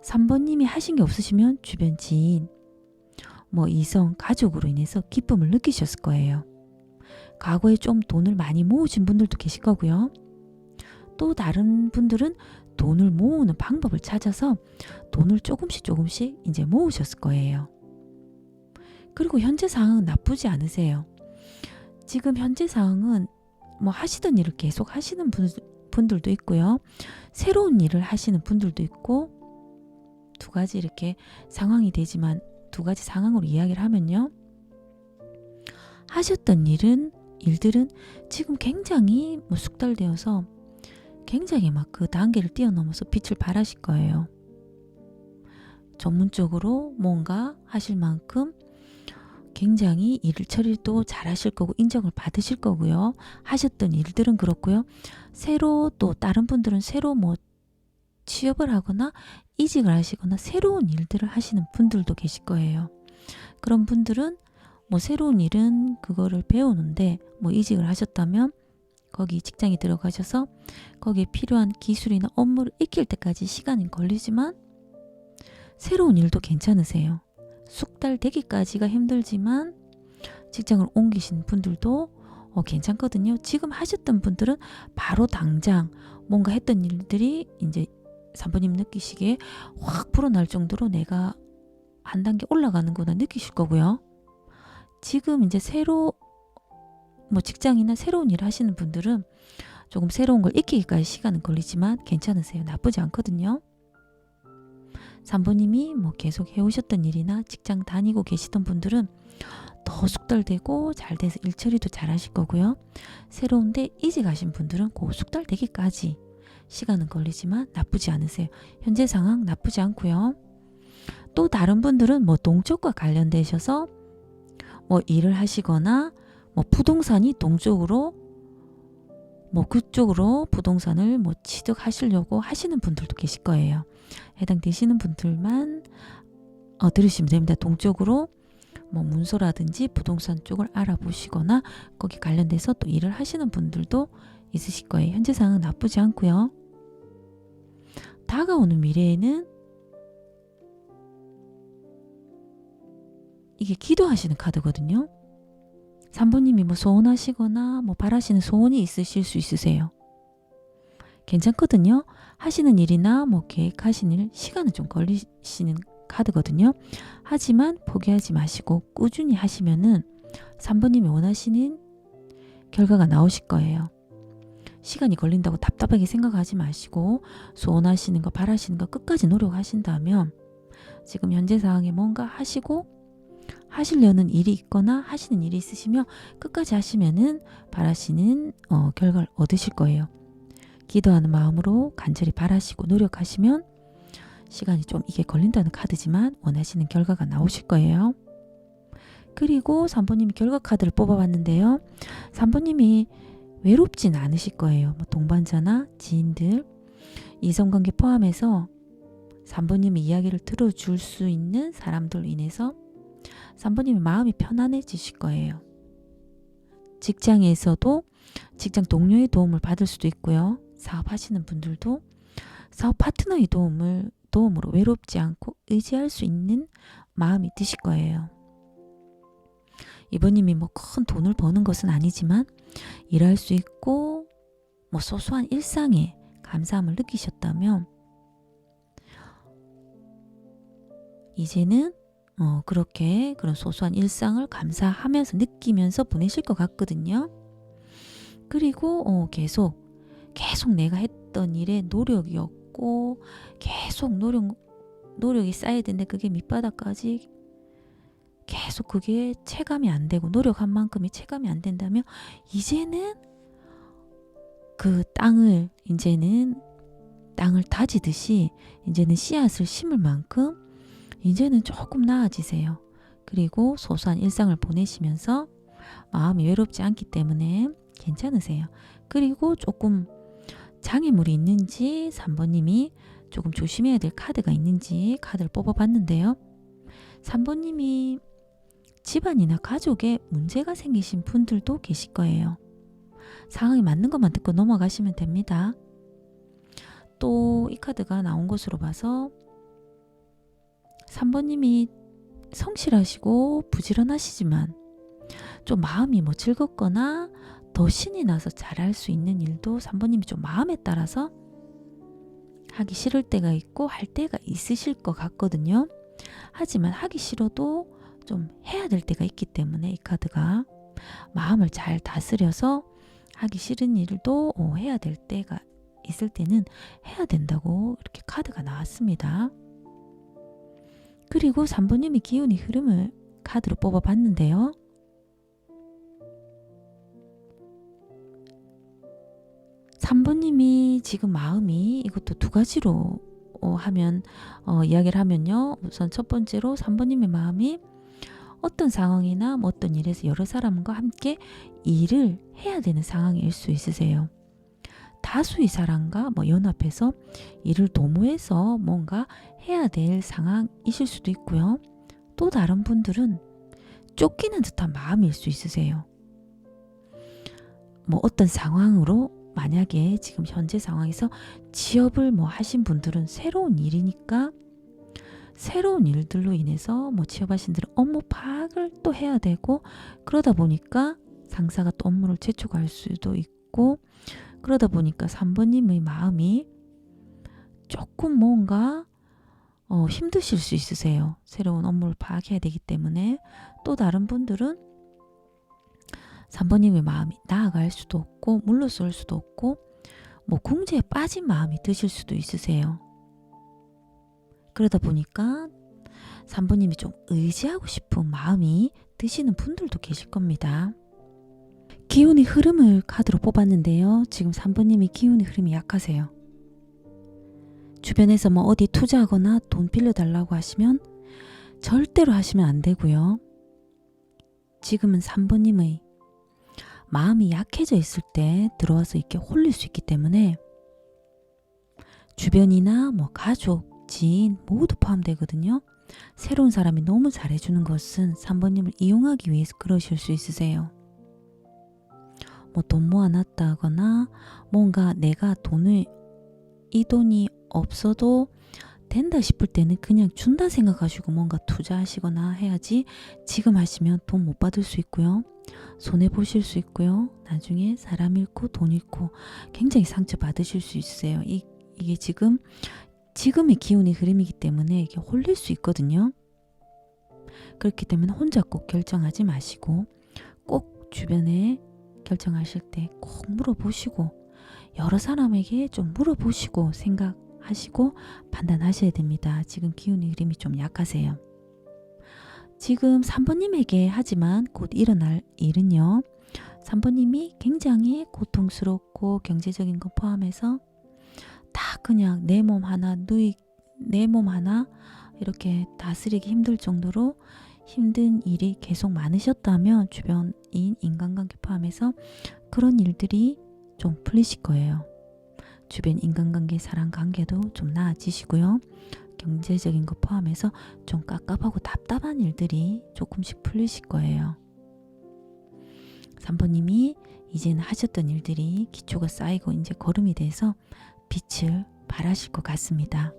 3번님이 하신 게 없으시면 주변 지인, 뭐 이성, 가족으로 인해서 기쁨을 느끼셨을 거예요. 과거에 좀 돈을 많이 모으신 분들도 계실 거고요. 또 다른 분들은 돈을 모으는 방법을 찾아서 돈을 조금씩 이제 모으셨을 거예요. 그리고 현재 상황은 나쁘지 않으세요. 지금 현재 상황은 뭐 하시던 일을 계속 하시는 분들도 있고요. 새로운 일을 하시는 분들도 있고 두 가지 이렇게 상황이 되지만 두 가지 상황으로 이야기를 하면요. 하셨던 일들은 지금 굉장히 뭐 숙달되어서 굉장히 막 그 단계를 뛰어넘어서 빛을 발하실 거예요. 전문적으로 뭔가 하실 만큼 굉장히 일 처리도 잘 하실 거고 인정을 받으실 거고요. 하셨던 일들은 그렇고요. 새로 또 다른 분들은 새로 뭐 취업을 하거나 이직을 하시거나 새로운 일들을 하시는 분들도 계실 거예요. 그런 분들은 뭐 새로운 일은 그거를 배우는데 뭐 이직을 하셨다면 거기 직장에 들어가셔서 거기에 필요한 기술이나 업무를 익힐 때까지 시간이 걸리지만 새로운 일도 괜찮으세요. 숙달되기까지가 힘들지만 직장을 옮기신 분들도 괜찮거든요. 지금 하셨던 분들은 바로 당장 뭔가 했던 일들이 이제 3번님 느끼시기에 확 불어날 정도로 내가 한 단계 올라가는구나 느끼실 거고요. 지금 이제 새로 뭐 직장이나 새로운 일을 하시는 분들은 조금 새로운 걸 익히기까지 시간은 걸리지만 괜찮으세요. 나쁘지 않거든요. 3번님이 뭐 계속 해오셨던 일이나 직장 다니고 계시던 분들은 더 숙달되고 잘 돼서 일 처리도 잘 하실 거고요. 새로운데 이직하신 분들은 그 숙달되기까지 시간은 걸리지만 나쁘지 않으세요. 현재 상황 나쁘지 않고요. 또 다른 분들은 뭐 동쪽과 관련되셔서 뭐 일을 하시거나 뭐 부동산이 동쪽으로 뭐 그쪽으로 부동산을 뭐 취득하시려고 하시는 분들도 계실 거예요. 해당되시는 분들만 들으시면 됩니다. 동쪽으로 뭐 문서라든지 부동산 쪽을 알아보시거나 거기 관련돼서 또 일을 하시는 분들도 있으실 거예요. 현재 상황은 나쁘지 않고요. 다가오는 미래에는 이게 기도하시는 카드거든요. 3번님이 뭐 소원하시거나 뭐 바라시는 소원이 있으실 수 있으세요. 괜찮거든요. 하시는 일이나 뭐 계획하시는 일 시간은 좀 걸리시는 카드거든요. 하지만 포기하지 마시고 꾸준히 하시면은 3번님이 원하시는 결과가 나오실 거예요. 시간이 걸린다고 답답하게 생각하지 마시고 소원하시는 거 바라시는 거 끝까지 노력하신다면 지금 현재 상황에 뭔가 하시고 하시려는 일이 있거나 하시는 일이 있으시면 끝까지 하시면은 바라시는 결과를 얻으실 거예요. 기도하는 마음으로 간절히 바라시고 노력하시면 시간이 좀 이게 걸린다는 카드지만 원하시는 결과가 나오실 거예요. 그리고 3번님이 결과 카드를 뽑아봤는데요. 3번님이 외롭진 않으실 거예요. 뭐 동반자나 지인들, 이성관계 포함해서 3번님이 이야기를 들어줄 수 있는 사람들로 인해서 3번님이 마음이 편안해지실 거예요. 직장에서도 직장 동료의 도움을 받을 수도 있고요. 사업하시는 분들도 사업 파트너의 도움으로 외롭지 않고 의지할 수 있는 마음이 드실 거예요. 이번님이 뭐 큰 돈을 버는 것은 아니지만 일할 수 있고 뭐 소소한 일상에 감사함을 느끼셨다면 이제는 그렇게 그런 소소한 일상을 감사하면서 느끼면서 보내실 것 같거든요. 그리고 계속 내가 했던 일에 노력이었고 계속 노력이 쌓여야 되는데 그게 밑바닥까지 계속 그게 체감이 안 되고 노력한 만큼이 체감이 안 된다면 이제는 그 땅을 다지듯이 이제는 씨앗을 심을 만큼 이제는 조금 나아지세요. 그리고 소소한 일상을 보내시면서 마음이 외롭지 않기 때문에 괜찮으세요. 그리고 조금 장애물이 있는지 3번님이 조금 조심해야 될 카드가 있는지 카드를 뽑아봤는데요. 3번님이 집안이나 가족에 문제가 생기신 분들도 계실 거예요. 상황이 맞는 것만 듣고 넘어가시면 됩니다. 또 이 카드가 나온 것으로 봐서 3번님이 성실하시고 부지런하시지만 좀 마음이 뭐 즐겁거나 더 신이 나서 잘할 수 있는 일도 3번님이 좀 마음에 따라서 하기 싫을 때가 있고 할 때가 있으실 것 같거든요. 하지만 하기 싫어도 좀 해야 될 때가 있기 때문에 이 카드가 마음을 잘 다스려서 하기 싫은 일도 해야 될 때가 있을 때는 해야 된다고 이렇게 카드가 나왔습니다. 그리고 3번님이 기운의 흐름을 카드로 뽑아봤는데요. (3번님이) 지금 마음이 이것도 두 가지로 이야기를 하면요. 우선 첫 번째로 3번님의 마음이 어떤 상황이나 뭐 어떤 일에서 여러 사람과 함께 일을 해야 되는 상황일 수 있으세요. 다수의 사람과 연합해서 일을 도모해서 뭔가 해야 될 상황이실 수도 있고요. 또 다른 분들은 쫓기는 듯한 마음일 수 있으세요. 어떤 상황으로 만약에 지금 현재 상황에서 취업을 하신 분들은 새로운 일이니까 새로운 일들로 인해서 취업하신 분들은 업무 파악을 또 해야 되고, 그러다 보니까 상사가 또 업무를 재촉할 수도 있고, 그러다 보니까 3번님의 마음이 조금 뭔가 힘드실 수 있으세요. 새로운 업무를 파악해야 되기 때문에. 또 다른 분들은 3번님의 마음이 나아갈 수도 없고 물러설 수도 없고 궁지에 빠진 마음이 드실 수도 있으세요. 그러다 보니까 3번님이 좀 의지하고 싶은 마음이 드시는 분들도 계실 겁니다. 기운의 흐름을 카드로 뽑았는데요. 지금 3번님이 기운의 흐름이 약하세요. 주변에서 어디 투자하거나 돈 빌려달라고 하시면 절대로 하시면 안 되고요. 지금은 3번님의 마음이 약해져 있을 때 들어와서 이렇게 홀릴 수 있기 때문에 주변이나 가족, 지인 모두 포함되거든요. 새로운 사람이 너무 잘해주는 것은 3번님을 이용하기 위해서 그러실 수 있으세요. 돈 모아놨다거나 뭔가 내가 이 돈이 없어도 된다 싶을 때는 그냥 준다 생각하시고 뭔가 투자하시거나 해야지, 지금 하시면 돈 못 받을 수 있고요. 손해보실 수 있고요. 나중에 사람 잃고 돈 잃고 굉장히 상처받으실 수 있으세요. 이게 지금의 기운의 흐름이기 때문에 이게 홀릴 수 있거든요. 그렇기 때문에 혼자 꼭 결정하지 마시고 꼭 주변에 결정하실 때 꼭 물어보시고 여러 사람에게 좀 물어보시고 생각하시고 판단하셔야 됩니다. 지금 기운의 흐름이 좀 약하세요. 지금 3번님에게 하지만 곧 일어날 일은요. 3번님이 굉장히 고통스럽고 경제적인 거 포함해서 다 그냥 내 몸 하나 이렇게 다스리기 힘들 정도로 힘든 일이 계속 많으셨다면 주변인 인간관계 포함해서 그런 일들이 좀 풀리실 거예요. 주변 인간관계, 사랑관계도 좀 나아지시고요. 경제적인 거 포함해서 좀 깝깝하고 답답한 일들이 조금씩 풀리실 거예요. 3번님이 이제는 하셨던 일들이 기초가 쌓이고 이제 걸음이 돼서 빛을 발하실 것 같습니다.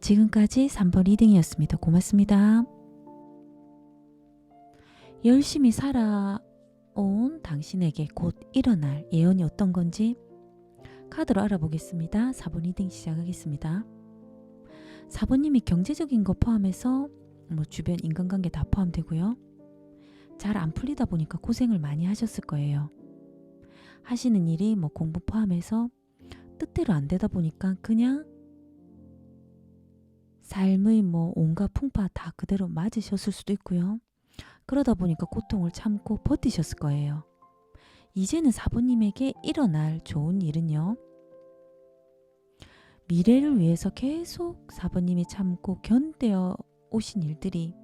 지금까지 3번 리딩이었습니다. 고맙습니다. 열심히 살아온 당신에게 곧 일어날 예언이 어떤 건지 카드로 알아보겠습니다. 4번 리딩 시작하겠습니다. 4번님이 경제적인 거 포함해서 주변 인간관계 다 포함되고요. 잘 안 풀리다 보니까 고생을 많이 하셨을 거예요. 하시는 일이 공부 포함해서 뜻대로 안 되다 보니까 그냥 삶의 온갖 풍파 다 그대로 맞으셨을 수도 있고요. 그러다 보니까 고통을 참고 버티셨을 거예요. 이제는 4번님에게 일어날 좋은 일은요. 미래를 위해서 계속 4번님이 참고 견뎌 오신 일들이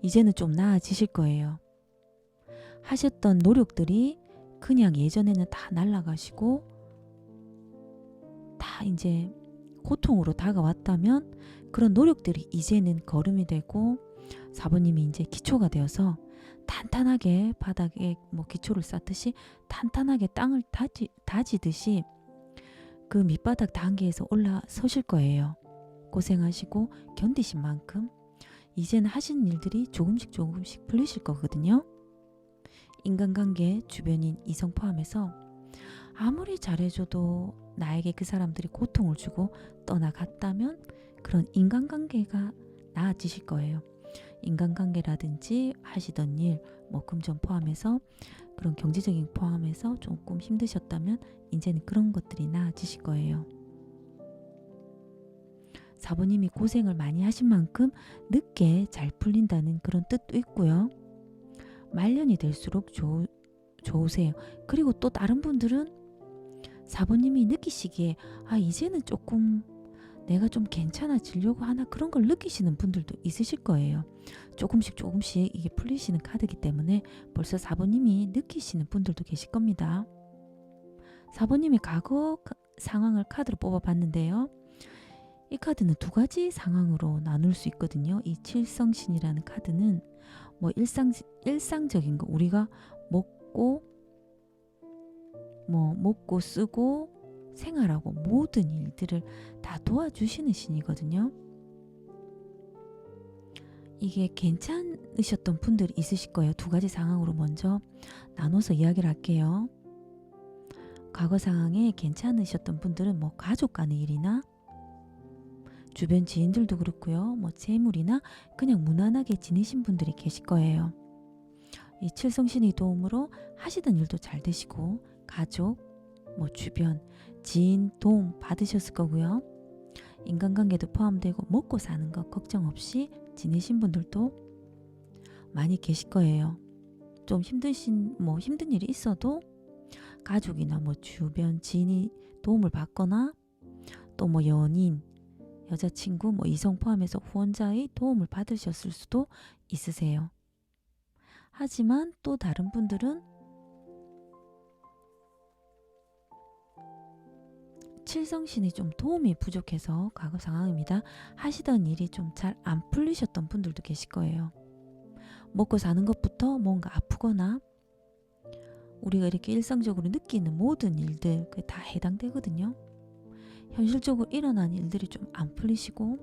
이제는 좀 나아지실 거예요. 하셨던 노력들이 그냥 예전에는 다 날아가시고 다 이제 고통으로 다가왔다면 그런 노력들이 이제는 걸음이 되고 4번님이 이제 기초가 되어서 탄탄하게 바닥에 기초를 쌓듯이 탄탄하게 땅을 다지듯이 그 밑바닥 단계에서 올라서실 거예요. 고생하시고 견디신 만큼 이제는 하신 일들이 조금씩 풀리실 거거든요. 인간관계, 주변인, 이성 포함해서 아무리 잘해줘도 나에게 그 사람들이 고통을 주고 떠나갔다면 그런 인간관계가 나아지실 거예요. 인간관계라든지 하시던 일, 금전 포함해서 그런 경제적인 포함해서 조금 힘드셨다면 이제는 그런 것들이 나아지실 거예요. 4번님이 고생을 많이 하신 만큼 늦게 잘 풀린다는 그런 뜻도 있고요. 말년이 될수록 좋으세요. 그리고 또 다른 분들은 4번님이 느끼시기에 이제는 조금 내가 좀 괜찮아지려고 하나 그런 걸 느끼시는 분들도 있으실 거예요. 조금씩 이게 풀리시는 카드이기 때문에 벌써 4번님이 느끼시는 분들도 계실 겁니다. 4번님의 과거 상황을 카드로 뽑아봤는데요. 이 카드는 두 가지 상황으로 나눌 수 있거든요. 이 칠성신이라는 카드는 뭐 일상적인 거 우리가 먹고 쓰고 생활하고 모든 일들을 다 도와주시는 신이거든요. 이게 괜찮으셨던 분들이 있으실 거예요. 두 가지 상황으로 먼저 나눠서 이야기를 할게요. 과거 상황에 괜찮으셨던 분들은 뭐 가족 간의 일이나 주변 지인들도 그렇고요. 뭐 재물이나 그냥 무난하게 지내신 분들이 계실 거예요. 이 칠성신의 도움으로 하시던 일도 잘 되시고 가족, 뭐 주변, 지인 도움 받으셨을 거고요. 인간관계도 포함되고 먹고 사는 거 걱정 없이 지내신 분들도 많이 계실 거예요. 좀 힘든 일이 있어도 가족이나 뭐 주변 지인이 도움을 받거나 또 뭐 연인, 여자친구, 뭐 이성 포함해서 후원자의 도움을 받으셨을 수도 있으세요. 하지만 또 다른 분들은 칠성신이 좀 도움이 부족해서 과거 상황입니다. 하시던 일이 좀 잘 안 풀리셨던 분들도 계실 거예요. 먹고 사는 것부터 뭔가 아프거나 우리가 이렇게 일상적으로 느끼는 모든 일들 그게 다 해당되거든요. 현실적으로 일어난 일들이 좀 안 풀리시고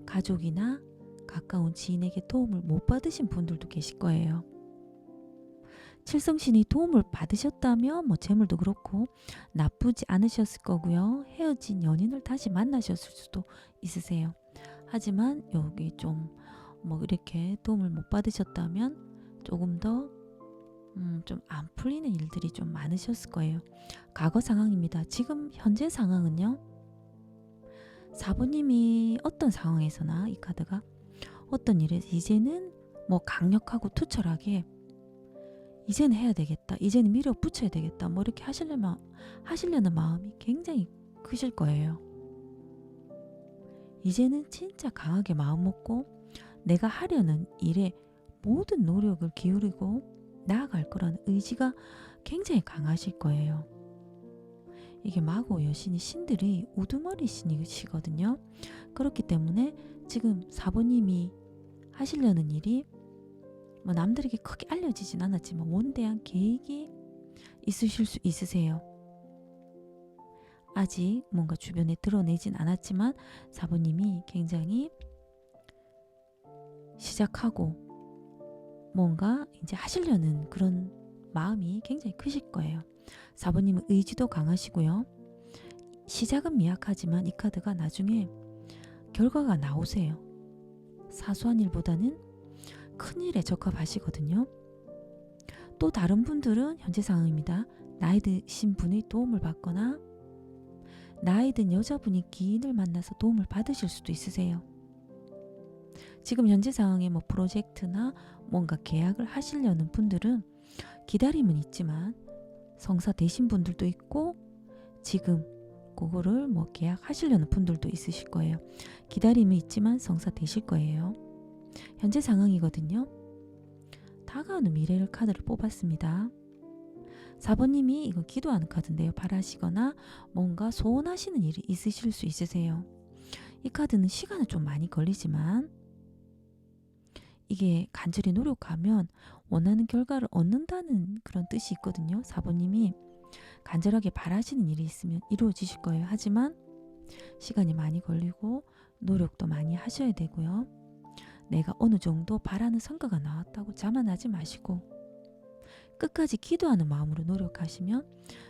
가족이나 가까운 지인에게 도움을 못 받으신 분들도 계실 거예요. 칠성신이 도움을 받으셨다면 뭐 재물도 그렇고 나쁘지 않으셨을 거고요. 헤어진 연인을 다시 만나셨을 수도 있으세요. 하지만 여기 좀 이렇게 도움을 못 받으셨다면 조금 더 좀 안 풀리는 일들이 좀 많으셨을 거예요. 과거 상황입니다. 지금 현재 상황은요. 4번님이 어떤 상황에서나 이 카드가 어떤 일에 이제는 뭐 강력하고 투철하게 이제는 해야 되겠다. 이제는 밀어붙여야 되겠다. 뭐 이렇게 하시려는 마음이 굉장히 크실 거예요. 이제는 진짜 강하게 마음 먹고 내가 하려는 일에 모든 노력을 기울이고 나아갈 거라는 의지가 굉장히 강하실 거예요. 이게 마고 여신이 신들이 우두머리 신이시거든요. 그렇기 때문에 지금 4번님이 하시려는 일이 뭐 남들에게 크게 알려지진 않았지만 원대한 계획이 있으실 수 있으세요. 아직 뭔가 주변에 드러내진 않았지만 4번님이 굉장히 시작하고 뭔가 이제 하시려는 그런 마음이 굉장히 크실 거예요. 4번님은 의지도 강하시고요. 시작은 미약하지만 이 카드가 나중에 결과가 나오세요. 사소한 일보다는 큰 일에 적합하시거든요. 또 다른 분들은 현재 상황입니다. 나이 드신 분의 도움을 받거나 나이 든 여자분이 기인을 만나서 도움을 받으실 수도 있으세요. 지금 현재 상황에 뭐 프로젝트나 뭔가 계약을 하시려는 분들은 기다림은 있지만 성사 되신 분들도 있고 지금 그거를 뭐 계약하시려는 분들도 있으실 거예요. 기다림이 있지만 성사 되실 거예요. 현재 상황이거든요. 다가오는 미래를 카드를 뽑았습니다. 4번님이 이거 기도하는 카드인데요. 바라시거나 뭔가 소원하시는 일이 있으실 수 있으세요. 이 카드는 시간은 좀 많이 걸리지만 이게 간절히 노력하면 원하는 결과를 얻는다는 그런 뜻이 있거든요. 4번님이 간절하게 바라시는 일이 있으면 이루어지실 거예요. 하지만 시간이 많이 걸리고 노력도 많이 하셔야 되고요. 내가 어느 정도 바라는 성과가 나왔다고 자만하지 마시고 끝까지 기도하는 마음으로 노력하시면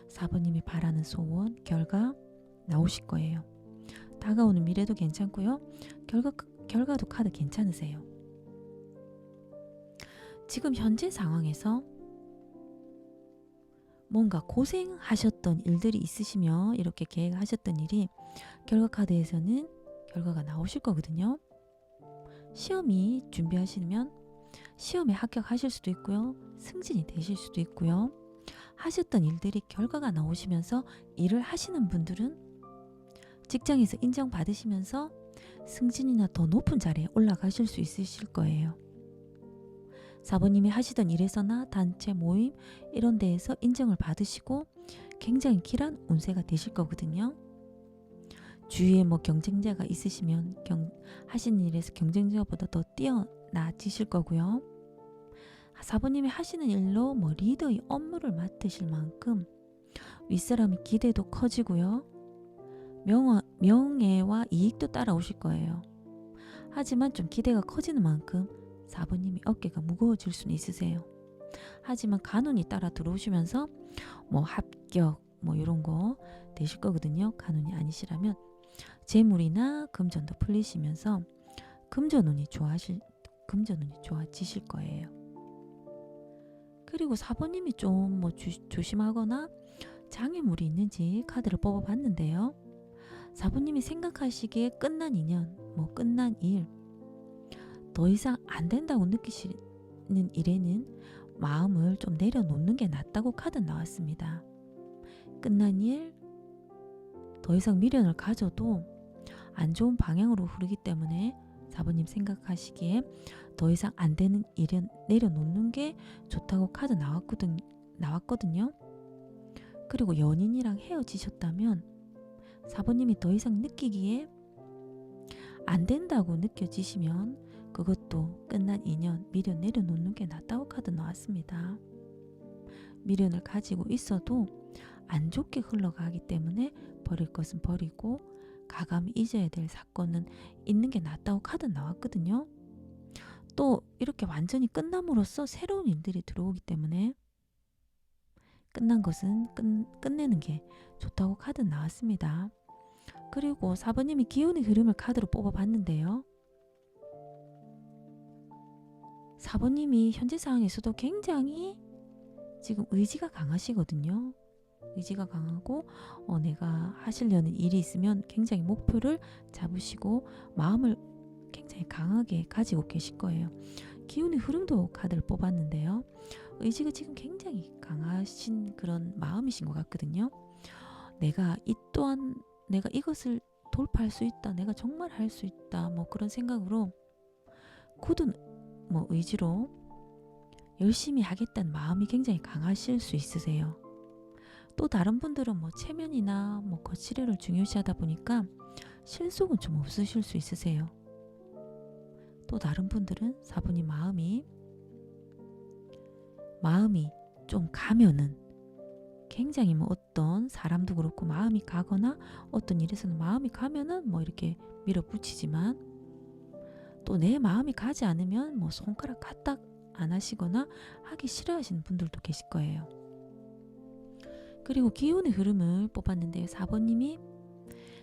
4번님이 바라는 소원, 결과 나오실 거예요. 다가오는 미래도 괜찮고요. 결과도 카드 괜찮으세요. 지금 현재 상황에서 뭔가 고생하셨던 일들이 있으시며 이렇게 계획하셨던 일이 결과 카드에서는 결과가 나오실 거거든요. 시험이 준비하시면 시험에 합격하실 수도 있고요. 승진이 되실 수도 있고요. 하셨던 일들이 결과가 나오시면서 일을 하시는 분들은 직장에서 인정받으시면서 승진이나 더 높은 자리에 올라가실 수 있으실 거예요. 사부님이 하시던 일에서나 단체 모임 이런 데에서 인정을 받으시고 굉장히 길한 운세가 되실 거거든요. 주위에 뭐 경쟁자가 있으시면 하시는 일에서 경쟁자보다 더 뛰어나지실 거고요. 사부님이 하시는 일로 뭐 리더의 업무를 맡으실 만큼 윗사람의 기대도 커지고요. 명예와 이익도 따라오실 거예요. 하지만 좀 기대가 커지는 만큼 사부님이 어깨가 무거워질 수는 있으세요. 하지만 간운이 따라 들어오시면서 뭐 합격 뭐 이런 거 되실 거거든요. 간운이 아니시라면 재물이나 금전도 풀리시면서 금전운이 좋아지실 거예요. 그리고 사부님이 좀 뭐 조심하거나 장애물이 있는지 카드를 뽑아봤는데요. 사부님이 생각하시기에 끝난 인연, 뭐 끝난 일, 더 이상 안 된다고 느끼시는 일에는 마음을 좀 내려놓는 게 낫다고 카드 나왔습니다. 끝난 일, 더 이상 미련을 가져도 안 좋은 방향으로 흐르기 때문에 사부님 생각하시기에 더 이상 안 되는 일은 내려놓는 게 좋다고 카드 나왔거든요. 그리고 연인이랑 헤어지셨다면 사부님이 더 이상 느끼기에 안 된다고 느껴지시면 그것도 끝난 인연, 미련 내려놓는 게 낫다고 카드 나왔습니다. 미련을 가지고 있어도 안 좋게 흘러가기 때문에 버릴 것은 버리고 가감히 잊어야 될 사건은 있는 게 낫다고 카드 나왔거든요. 또 이렇게 완전히 끝남으로써 새로운 일들이 들어오기 때문에 끝난 것은 끝내는 게 좋다고 카드 나왔습니다. 그리고 사부님이 기운의 흐름을 카드로 뽑아봤는데요. 사부님이 현재 상황에서도 굉장히 지금 의지가 강하시거든요. 의지가 강하고 내가 하시려는 일이 있으면 굉장히 목표를 잡으시고 마음을 굉장히 강하게 가지고 계실 거예요. 기운의 흐름도 카드를 뽑았는데요. 의지가 지금 굉장히 강하신 그런 마음이신 것 같거든요. 내가 이것을 돌파할 수 있다. 내가 정말 할 수 있다. 뭐 그런 생각으로 굳은 뭐 의지로 열심히 하겠다는 마음이 굉장히 강하실 수 있으세요. 또 다른 분들은 뭐 체면이나 뭐 거칠애를 중요시하다 보니까 실속은 좀 없으실 수 있으세요. 또 다른 분들은 사부님 마음이 좀 가면은 굉장히 뭐 어떤 사람도 그렇고 마음이 가거나 어떤 일에서는 마음이 가면은 뭐 이렇게 밀어붙이지만 또 내 마음이 가지 않으면 뭐 손가락 까딱 안 하시거나 하기 싫어하시는 분들도 계실 거예요. 그리고 기운의 흐름을 뽑았는데요. 4번님이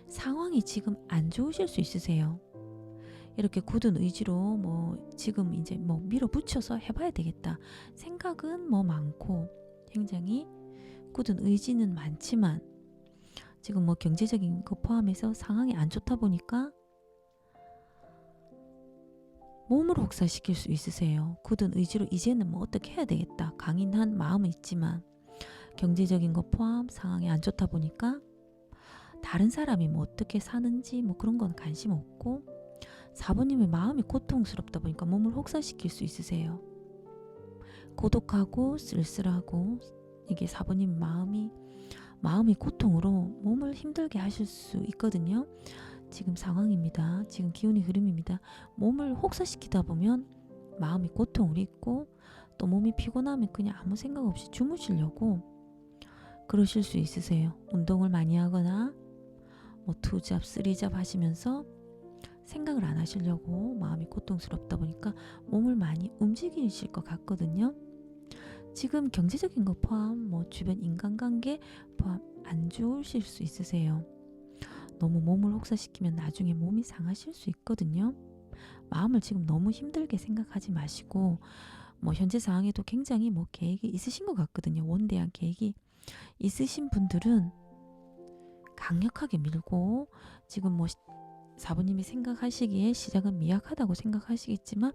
상황이 지금 안 좋으실 수 있으세요. 이렇게 굳은 의지로 뭐 지금 이제 뭐 밀어붙여서 해봐야 되겠다 생각은 뭐 많고 굉장히 굳은 의지는 많지만 지금 뭐 경제적인 거 포함해서 상황이 안 좋다 보니까 몸을 혹사시킬 수 있으세요. 굳은 의지로 이제는 뭐 어떻게 해야 되겠다 강인한 마음은 있지만 경제적인 거 포함 상황이 안 좋다 보니까 다른 사람이 뭐 어떻게 사는지 뭐 그런 건 관심 없고 4번님의 마음이 고통스럽다 보니까 몸을 혹사시킬 수 있으세요. 고독하고 쓸쓸하고 이게 4번님 마음이 고통으로 몸을 힘들게 하실 수 있거든요. 지금 상황입니다. 지금 기운의 흐름입니다. 몸을 혹사시키다 보면 마음이 고통을 입고 또 몸이 피곤하면 그냥 아무 생각 없이 주무시려고 그러실 수 있으세요. 운동을 많이 하거나 뭐 2잡, 3잡 하시면서 생각을 안 하시려고 마음이 고통스럽다 보니까 몸을 많이 움직이실 것 같거든요. 지금 경제적인 거 포함 뭐 주변 인간관계 포함 안 좋으실 수 있으세요. 너무 몸을 혹사시키면 나중에 몸이 상하실 수 있거든요. 마음을 지금 너무 힘들게 생각하지 마시고 뭐 현재 상황에도 굉장히 뭐 계획이 있으신 것 같거든요. 원대한 계획이 있으신 분들은 강력하게 밀고 지금 뭐 4번님이 생각하시기에 시작은 미약하다고 생각하시겠지만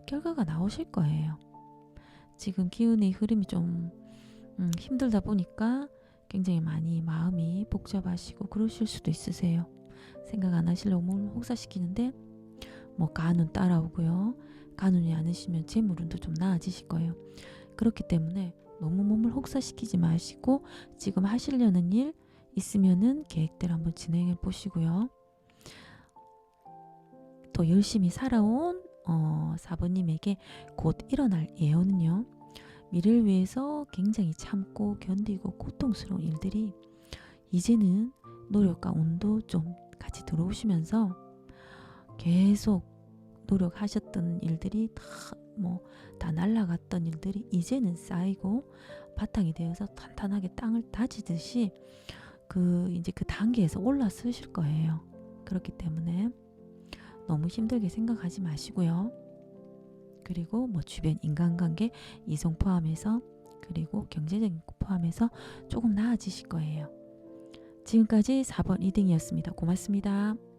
결과가 나오실 거예요. 지금 기운의 흐름이 좀 힘들다 보니까 굉장히 많이 마음이 복잡하시고 그러실 수도 있으세요. 생각 안 하시려고 몸을 혹사시키는데 뭐 간운 따라오고요. 간운이 않으시면 재물운도 좀 나아지실 거예요. 그렇기 때문에 너무 몸을 혹사시키지 마시고 지금 하시려는 일 있으면은 계획대로 한번 진행해 보시고요. 또 열심히 살아온 4번님에게 곧 일어날 예언은요. 미래를 위해서 굉장히 참고 견디고 고통스러운 일들이 이제는 노력과 운도 좀 같이 들어오시면서 계속 노력하셨던 일들이 다 날아갔던 일들이 이제는 쌓이고 바탕이 되어서 탄탄하게 땅을 다지듯이 이제 그 단계에서 올라서실 거예요. 그렇기 때문에 너무 힘들게 생각하지 마시고요. 그리고 주변 인간관계, 이성 포함해서 그리고 경제적인 거 포함해서 조금 나아지실 거예요. 지금까지 4번 리딩이었습니다. 고맙습니다.